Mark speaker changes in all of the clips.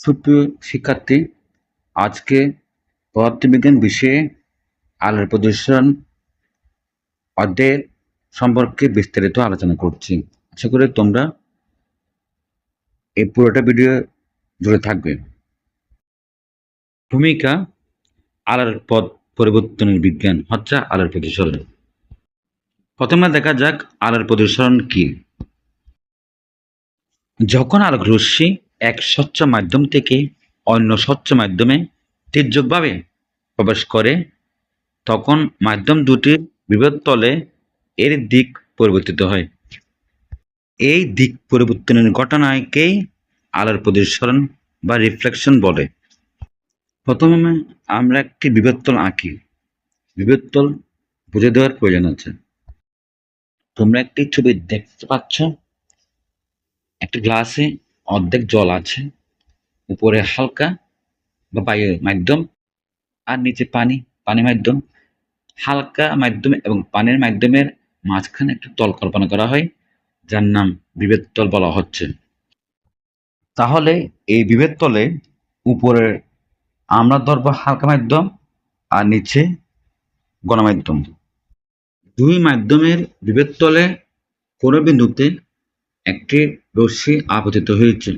Speaker 1: সুপ্রিয় শিক্ষার্থী, আজকে পদার্থবিজ্ঞান বিষয়ে আলোর প্রদর্শন অধ্যায়ের সম্পর্কে বিস্তারিত আলোচনা করছি। আশা করি তোমরা এই পুরোটা ভিডিও জুড়ে থাকবে। ভূমিকা আলোর পথ পরিবর্তনের বিজ্ঞান হচ্ছে আলোর প্রতিসরণ। প্রথমে দেখা যাক আলোর প্রতিসরণ কি। যখন আলোক রশ্মি এক স্বচ্ছ মাধ্যম থেকে অন্য স্বচ্ছ মাধ্যমে তির্যকভাবে প্রবেশ করে, তখন মাধ্যম দুটির বিভব তলে এর দিক পরিবর্তিত হয়। এই দিক পরিবর্তনের ঘটনাকেই আলোর প্রতিসরণ বা রিফ্লেকশন বলে। প্রথমে আমরা একটি বিভবতল আঁকি। বিভবতল বুঝে দেওয়ার প্রয়োজন আছে। তোমরা একটি ছবি দেখতে পাচ্ছ, একটি গ্লাসে অর্ধেক জল আছে, উপরে হালকা বা বায়ু মাধ্যম আর নিচে পানি মাধ্যম। হালকা মাধ্যম এবং পানির মাধ্যমের মাঝখানে একটি তল কল্পনা করা হয়, যার নাম বিভব তল বলা হচ্ছে। তাহলে এই বিভব তলে উপরে আমরা ধরব হালকা মাধ্যম আর নিচে ঘন মাধ্যম। দুই মাধ্যমের বিভব তলে কোনো বিন্দুতে একটি রশ্মি আপতিত হয়েছে,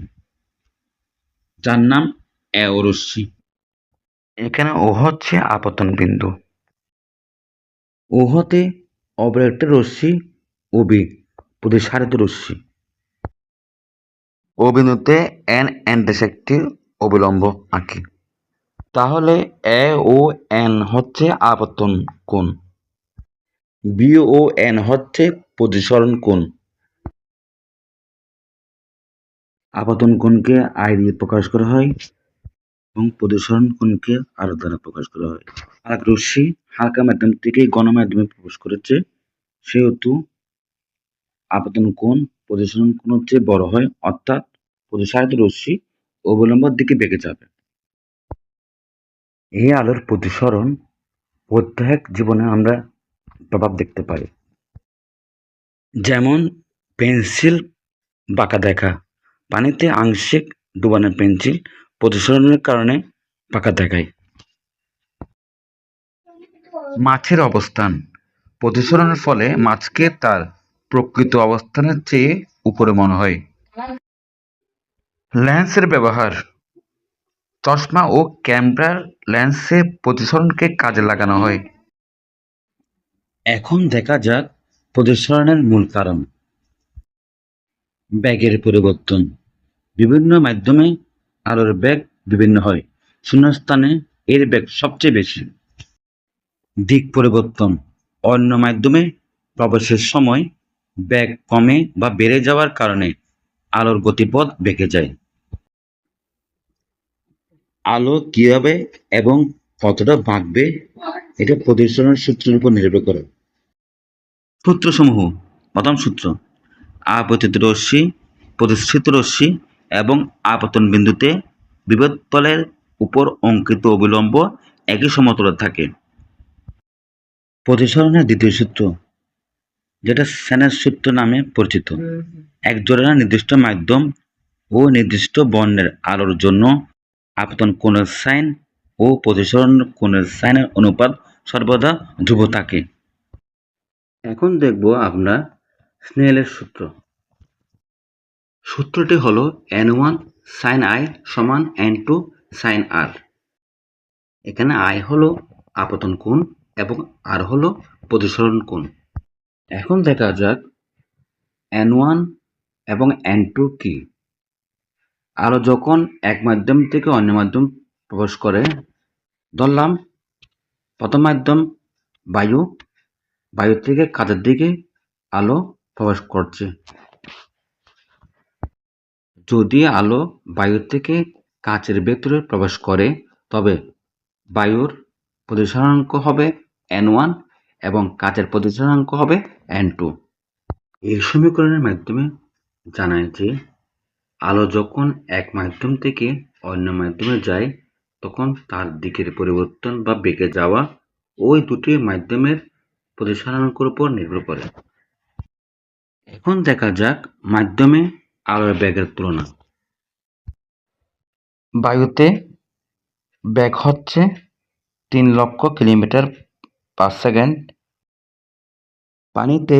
Speaker 1: যার নাম এও রশ্মি। এখানে ও হচ্ছে আপতন বিন্দু। ওহতে অপর একটি রশ্মি ওবি প্রতিসারিত রশ্মি। ও বিন্দুতে এন দেশে একটি অবিলম্ব আঁকি। তাহলে এ ও এন হচ্ছে আপতন কোণ, বি ও এন হচ্ছে প্রতিসরণ কোণ। আপতন কোণকে আই দিয়ে প্রকাশ করা হয় এবং প্রতিসরণ কোণকে আর দ্বারা প্রকাশ করা হয়। আলোক রশ্মি হালকা মাধ্যম থেকে ঘন মাধ্যমে প্রবেশ করেছে, সেহেতু আপতন কোণ প্রতিসরণ কোণের চেয়ে বড় হয়, অর্থাৎ প্রতিসারিত রশ্মি অবিলম্ব দিকে বেঁকে যাবে। এই আলোর প্রতিসরণ প্রত্যেক জীবনে আমরা প্রভাব দেখতে পাই। যেমন পেন্সিল বাঁকা দেখা, পানিতে আংশিক ডুবানো পেন্সিল প্রতিসরণের কারণে বাঁকা দেখায়। মাছের অবস্থান প্রতিসরণের ফলে মাছকে তার প্রকৃত অবস্থানের চেয়ে উপরে মনে হয়। লেন্সের ব্যবহার, চশমা ও ক্যামেরার লেন্সে প্রতিসরণকে কাজে লাগানো হয়। এখন দেখা যাক প্রতিসরণের মূল কারণ। বেগের পরিবর্তন। বিভিন্ন মাধ্যমে আলোর বেগ বিভিন্ন হয়, শূন্যস্থানে এর বেগ সবচেয়ে বেশি। দিক পরিবর্তন, অন্য মাধ্যমে প্রবেশের সময় বেগ কমে বা বেড়ে যাওয়ার কারণে আলোর গতিপথ বেঁকে যায়। আলো কিভাবে এবং কতটা বাঁকবে এটা প্রতিসরণের সূত্রের উপর নির্ভর করে। সূত্রসমূহ: প্রথম সূত্র, আপতিত রশ্মি, প্রতিসৃত রশ্মি এবং আপতন বিন্দুতে বিভব তলের উপর অঙ্কিত অবিলম্ব একই সমতলে থাকে। প্রতিসরণের দ্বিতীয় সূত্র, যেটা স্যানের সূত্র নামে পরিচিত, এক জোড়া নির্দিষ্ট মাধ্যম ও নির্দিষ্ট বর্ণের আলোর জন্য আপতন কোণের সাইন ও প্রতিসরণ কোণের সাইনের অনুপাত সর্বদা ধ্রুব থাকে। এখন দেখব আমরা স্নেলের সূত্র। সূত্রটি হলো n1 sin i সমান n2 sin r। এখানে i হলো আপতন কোণ এবং r হলো প্রতিসরণ কোণ। এখন দেখা যাক n1 এবং n2 কি। আলো যখন এক মাধ্যম থেকে অন্য মাধ্যম প্রবেশ করে, ধরলাম প্রথম মাধ্যম বায়ু, বায়ু থেকে কাচের দিকে আলো প্রবেশ করছে। যদি আলো বায়ু থেকে কাচের ভেতরে প্রবেশ করে, তবে বায়ুর প্রতিসরণাঙ্ক হবে n1 এবং কাচের প্রতিসরণাঙ্ক হবে n2। এই সমীকরণের মাধ্যমে জানায় যে আলো যখন এক মাধ্যম থেকে অন্য মাধ্যমে যায়, তখন তার দিকের পরিবর্তন বা বেঁকে যাওয়া ওই দুটি মাধ্যমের প্রতিসরণাঙ্কের উপর নির্ভর করে। এখন দেখা যাক মাধ্যমে আলোর বেগের তুলনা। বায়ুতে বেগ হচ্ছে 3,00,000 কিলোমিটার/সেকেন্ড। পানিতে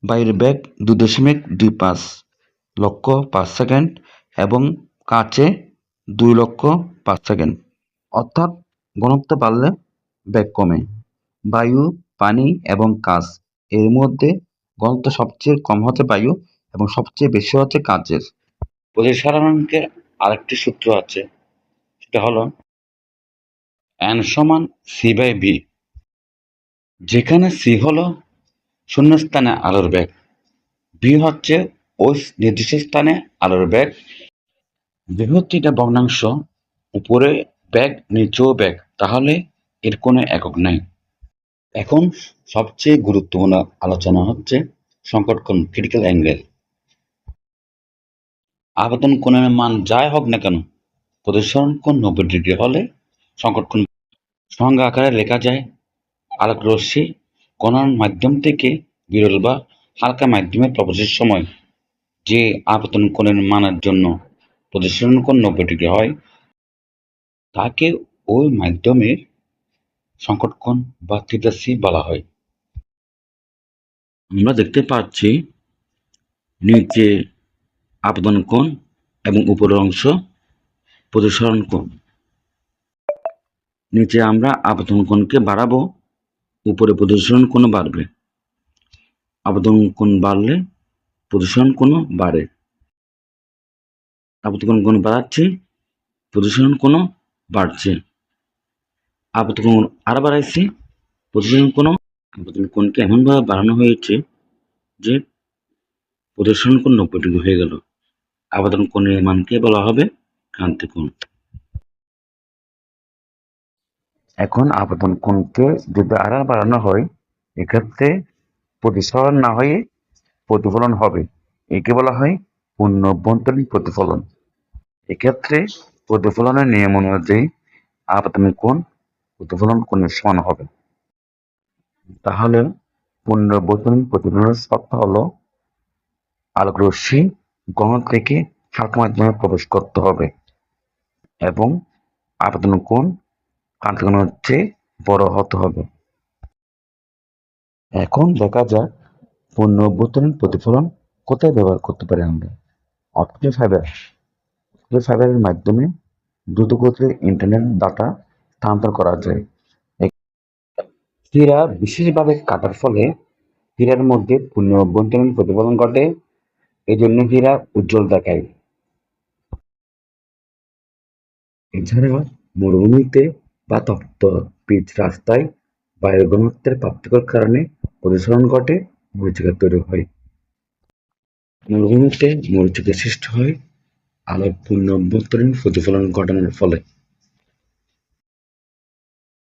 Speaker 1: বায়ুর বেগ 2.25 লক্ষ/সেকেন্ড এবং কাচে 2 লক্ষ/সেকেন্ড। অর্থাৎ ঘনত্ব বাড়লে বেগ কমে। বায়ু, পানি এবং কাচ এর মধ্যে ঘনত্ব সবচেয়ে কম হচ্ছে বায়ু এবং সবচেয়ে বেশি হচ্ছে কাচের। প্রতিসরণাঙ্কের আরেকটি সূত্র আছে, সেটা হলো n=c/v, যেখানে c হলো শূন্যস্থানে আলোর বেগ, v হচ্ছে ওই নির্দিষ্ট স্থানে আলোর বেগ। যেহেতু এটা ভগ্নাংশ, উপরে বেগ নিচেও বেগ, তাহলে এর কোনো একক নাই। এখন সবচেয়ে গুরুত্বপূর্ণ আলোচনা হচ্ছে সংকট কোণ, ক্রিটিক্যাল অ্যাঙ্গেল। আবেদন কোণের মান যাই হোক না কেন, প্রতিসরণ কোণ 90 ডিগ্রি হলে সংকট কোণ সংজ্ঞা আকারে লেখা যায়: আলোক রশ্মি কণার মাধ্যম থেকে বিরল বা হালকা মাধ্যমে প্রবেশের সময় যে আপতন কোণের মানের জন্য প্রতিসরণ কোণ 90 ডিগ্রি হয়, তাকে ওই মাধ্যমের সংকট কোণ বা থিটা সি বলা হয়। আমরা দেখতে পাচ্ছি নিচে আপতন কোণ এবং উপরের অংশ প্রতিসরণ কোণ। নিচে আমরা আপতন কোণকে বাড়াবো, উপরে প্রতিসরণ কোণও বাড়বে। আপতন কোণ বাড়লে প্রতিসরণ কোণও বাড়ে। আপতন কোণ বাড়াচ্ছি, প্রতিসরণ কোণও বাড়ছে। আপতন কোণ আরো বাড়াইছি, প্রতিসরণ কোণও। আপতন কোণকে এমনভাবে বাড়ানো হয়েছে যে প্রতিসরণ কোণ 90 ডিগ্রি হয়ে গেল। আপতন কোণের মানকে বলা হবে ক্রান্তি কোণ। এখন আপতন কোণকে যদি আরো বাড়ানো হয়, এক্ষেত্রে প্রতিসরণ না হয়ে প্রতিফলন হবে। একে বলা হয় পূর্ণ অভ্যন্তরীণ প্রতিফলন। এক্ষেত্রে প্রতিফলনের নিয়ম অনুযায়ী আপতন কোণ প্রতিফলন কোণের সমান হবে। তাহলে পূর্ণ অভ্যন্তরীণ প্রতিফলনের শর্ত হলো আলোক রশ্মি গহন থেকে হালকা মাধ্যমে প্রবেশ করতে হবে এবং আপতন কোণ ক্রান্তি কোণের চেয়ে বড় হতে হবে। এখন দেখা যাক পূর্ণ অভ্যন্তরীণ প্রতিফলন কোথায় ব্যবহার করতে পারি আমরা। অপটিক্যাল ফাইবারের মাধ্যমে দ্রুতগতির ইন্টারনেট ডাটা স্থানান্তর করা যায়। হীরা বিশেষভাবে কাটার ফলে হীরার মধ্যে পূর্ণ অভ্যন্তরীণ প্রতিফলন ঘটে, এজন্য হীরা উজ্জ্বল দেখায়। এছাড়া মরুভূমিতে বা তপ্ত পিচ রাস্তায় বায়ুর ঘনত্বের পার্থক্যের কারণে প্রতিসরণ ঘটে, মরীচিকা তৈরি হয়। মরুভূমিতে মরীচিকা সৃষ্টি হয় আলোর পূর্ণ অভ্যন্তরীণ প্রতিফলন ঘটানোর ফলে।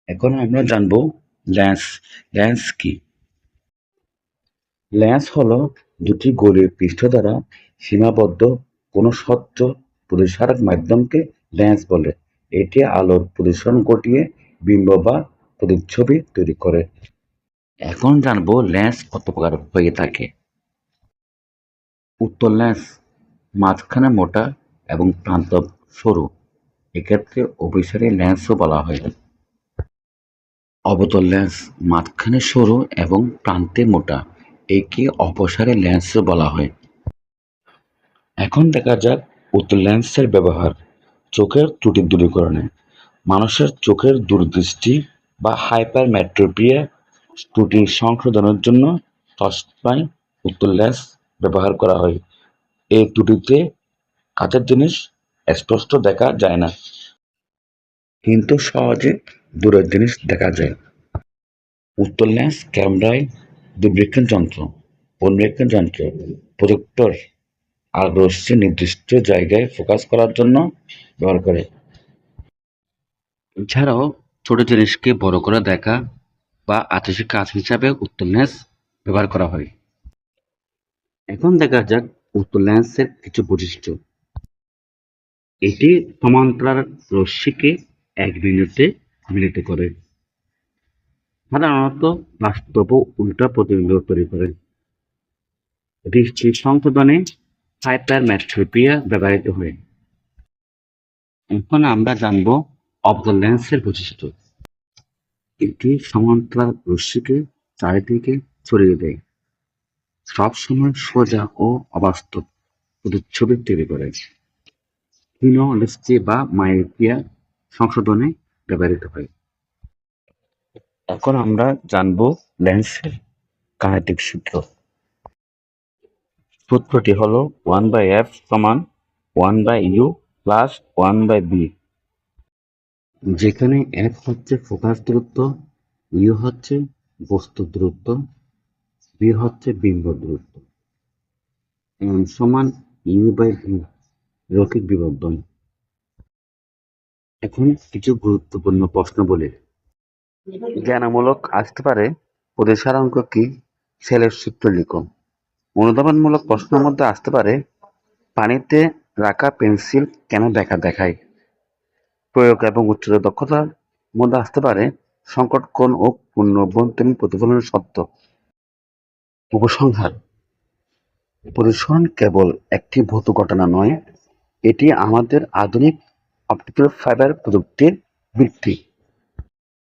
Speaker 1: এখন আমরা জানবো লেন্স। লেন্স কি? লেন্স হলো দুটি গোলীয় পৃষ্ঠ দ্বারা সীমাবদ্ধ কোনো স্বচ্ছ প্রতিসারক মাধ্যমকে লেন্স বলে। এটি আলোর প্রতিসরণ ঘটিয়ে বিম্ব বা প্রতিচ্ছবি তৈরি করে। এখন জানবো লেন্স কত প্রকার হয়ে থাকে। উত্তল লেন্স মাঝখানে মোটা এবং প্রান্ত সরু, এক্ষেত্রে অভিসারী লেন্সও বলা হয়। অবতল লেন্স মাঝখানে সরু এবং প্রান্তে মোটা, একে অপসারী লেন্সও বলা হয়। এখন দেখা যাক উত্তল লেন্সের ব্যবহার চোখের ত্রুটি দূরীকরণে। মানুষের চোখের দূরদৃষ্টি বা হাইপারমেট্রোপিয়া ত্রুটি সংশোধনের জন্য চশমায় উত্তল লেন্স ব্যবহার করা হয়। এই ত্রুটিতে কাছের জিনিস স্পষ্ট দেখা যায় না, কিন্তু সহজে দূরের জিনিস দেখা যায়। উত্তল লেন্স ক্যামেরায় দূরবীক্ষণ যন্ত্র, বর্ণবীক্ষণ যন্ত্র, প্রজেক্টর আর রশ্মি নির্দিষ্ট জায়গায় ফোকাস করার জন্য ব্যবহার করে। এছাড়াও ছোট জিনিসকে বড় করে দেখা বা আতসী কাঁচ হিসাবে উত্তল লেন্স ব্যবহার করা হয়। এখন দেখা যাক উত্তল লেন্সের কিছু বৈশিষ্ট্য। এটি সমান্তরাল রশ্মিকে এক বিন্দুতে মিলিত করে, সাধারণত বাস্তব উল্টা প্রতিবিম্ব তৈরি করে। দৃষ্টি সংশোধনে হাইপারমেট্রোপিয়া ব্যবহৃত হয়। এখন আমরা জানব অবজেক্ট লেন্সের বৈশিষ্ট্য। এটি সমান্তরাল রশ্মিকে চারিদিকে ছড়িয়ে দেয়, সবসময় সোজা ও অবাস্তব প্রতিচ্ছবি তৈরি করে। ক্ষীণ দৃষ্টি বা মায়োপিয়া সংশোধনে ব্যবহৃত হয়। এখন আমরা জানব লেন্সের গাণিতিক সূত্র। সূত্রটি হলো 1/f সমান 1/u প্লাস 1/b, যেখানে f হচ্ছে ফোকাস দূরত্ব, u হচ্ছে বস্তু দূরত্ব, b হচ্ছে বিম্ব দূরত্ব, m সমান u/v রৈখিক বিবর্ধন। এখন কিছু গুরুত্বপূর্ণ প্রশ্ন বলি। জ্ঞানমূলক আসতে পারে, প্রতিসারাংক কি, সেলের সূত্র লিখো। অনুধাবনমূলক প্রশ্নের মধ্যে আসতে পারে, পানিতে রাখা পেন্সিল কেন ব্যাকা দেখায়। প্রয়োগ এবং উচ্চতর দক্ষতার মধ্যে আসতে পারে, সংকট কোণ ও পূর্ণ অভ্যন্তরীণ প্রতিফলনের শর্ত। উপসংহার: প্রতিসরণ কেবল একটি ভৌত ঘটনা নয়, এটি আমাদের আধুনিক অপটিক্যাল ফাইবার প্রযুক্তির ভিত্তি।